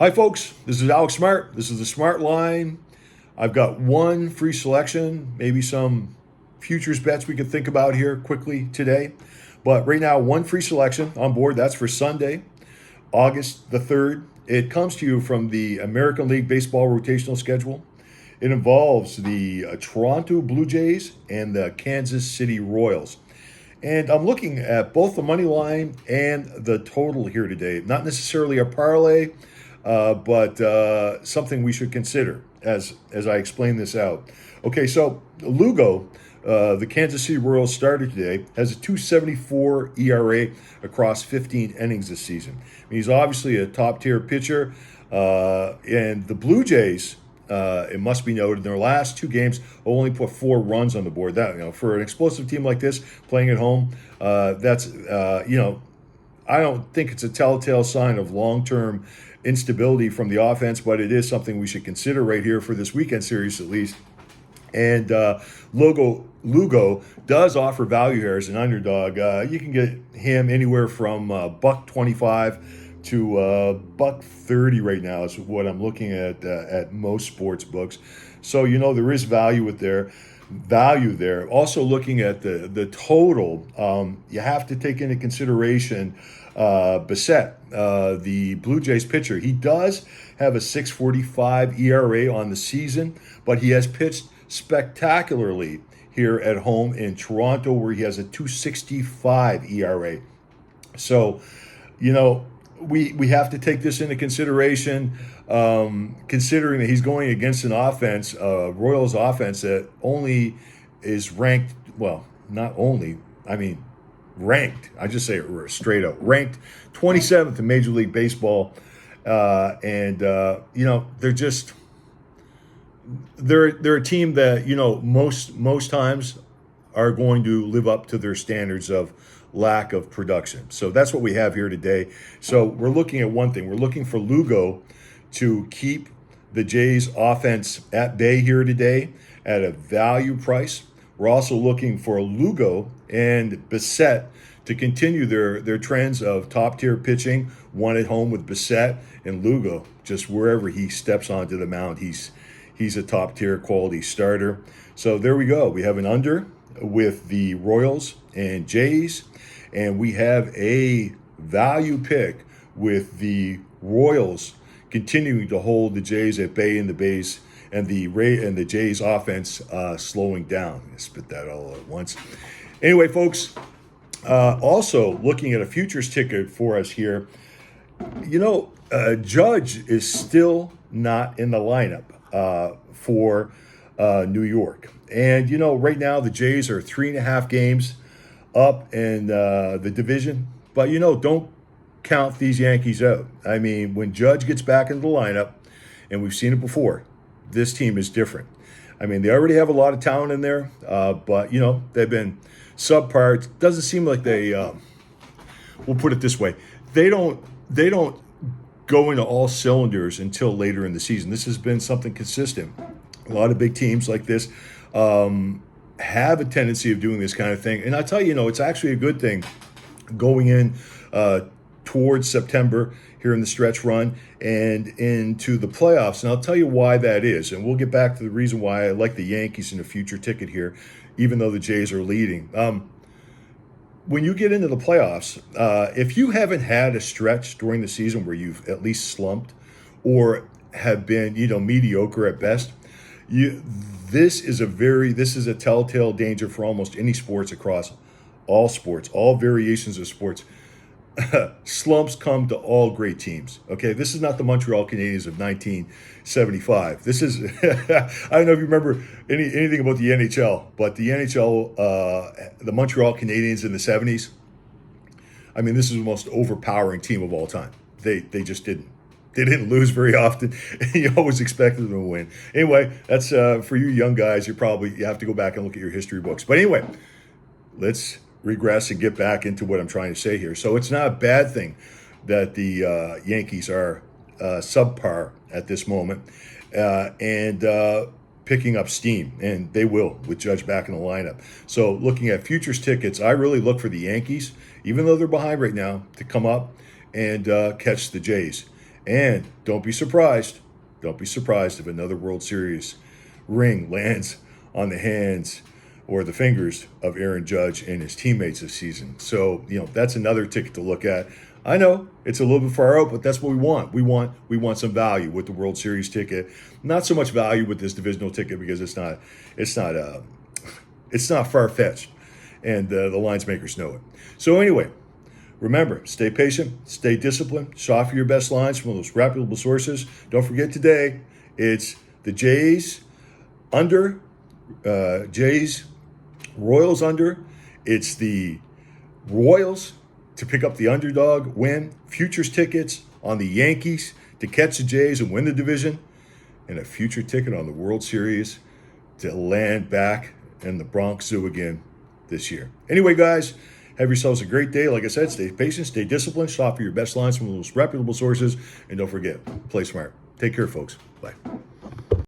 Hi, folks. This is Alex Smart. This is the Smart Line. I've got one free selection, maybe some futures bets we could think about here quickly today. But right now, one free selection on board. That's for Sunday, August the 3rd. It comes to you from the American League Baseball rotational schedule. It involves the Toronto Blue Jays and the Kansas City Royals. And I'm looking at both the money line and the total here today. Not necessarily a parlay, but something we should consider as I explain this out. Okay, so Lugo, the Kansas City Royals starter today, has a 2.74 ERA across 15 innings this season. I mean, he's obviously a top-tier pitcher, and the Blue Jays, it must be noted, in their last two games, only put 4 runs on the board. That, for an explosive team like this playing at home, that's I don't think it's a telltale sign of long-term instability from the offense, but it is something we should consider right here for this weekend series at least. And Lugo does offer value here as an underdog. You can get him anywhere from $1.25 to $1.30 right now is what I'm looking at most sports books. So there is value there. Also looking at the total, you have to take into consideration Bissett, the Blue Jays pitcher. He does have a 6.45 ERA on the season, but he has pitched spectacularly here at home in Toronto, where he has a 2.65 ERA. So, we have to take this into consideration, considering that he's going against an offense, Royals offense, that only is ranked, well, not only, ranked, I just say it straight up, ranked 27th in Major League Baseball. They're a team that, most times are going to live up to their standards of lack of production. So that's what we have here today. So we're looking at one thing. We're looking for Lugo to keep the Jays offense at bay here today at a value price. We're also looking for Lugo and Bissett to continue their trends of top-tier pitching, one at home with Bissett and Lugo. Just wherever he steps onto the mound, he's a top-tier quality starter. So there we go. We have an under with the Royals and Jays, and we have a value pick with the Royals continuing to hold the Jays at bay in the base, and the Jays offense slowing down. I spit that all at once. Anyway, folks, also looking at a futures ticket for us here. Judge is still not in the lineup for New York. And, right now the Jays are 3.5 games up in the division. But, don't count these Yankees out. I mean, when Judge gets back into the lineup, and we've seen it before, this team is different. I mean, they already have a lot of talent in there, but, they've been subpar. It doesn't seem like they, we'll put it this way, they don't go into all cylinders until later in the season. This has been something consistent. A lot of big teams like this have a tendency of doing this kind of thing. And I tell you, it's actually a good thing going in towards September here in the stretch run and into the playoffs. And I'll tell you why that is. And we'll get back to the reason why I like the Yankees in a future ticket here, even though the Jays are leading. When you get into the playoffs, if you haven't had a stretch during the season where you've at least slumped or have been, mediocre at best, this is a telltale danger for almost any sports across all sports, all variations of sports. Slumps come to all great teams. Okay, this is not the Montreal Canadiens of 1975. This is I don't know if you remember anything about the NHL, but the NHL, the Montreal Canadiens in the 70s. I mean, this is the most overpowering team of all time. They just didn't. They didn't lose very often. You always expected them to win. Anyway, that's for you young guys. You have to go back and look at your history books. But anyway, let's regress and get back into what I'm trying to say here. So it's not a bad thing that the Yankees are subpar at this moment and picking up steam, and they will with Judge back in the lineup. So looking at futures tickets, I really look for the Yankees, even though they're behind right now, to come up and catch the Jays. And don't be surprised. Don't be surprised if another World Series ring lands on the hands or the fingers of Aaron Judge and his teammates this season. So, that's another ticket to look at. I know it's a little bit far out, but that's what we want. We want some value with the World Series ticket. Not so much value with this divisional ticket because it's not far-fetched, and the lines makers know it. So anyway, remember, stay patient, stay disciplined, shop for your best lines from those reputable sources. Don't forget today, it's the Jays under, Royals under. It's the Royals to pick up the underdog win. Futures tickets on the Yankees to catch the Jays and win the division. And a future ticket on the World Series to land back in the Bronx Zoo again this year. Anyway, guys, have yourselves a great day. Like I said, stay patient, stay disciplined, shop for your best lines from the most reputable sources, and don't forget, play smart. Take care, folks. Bye.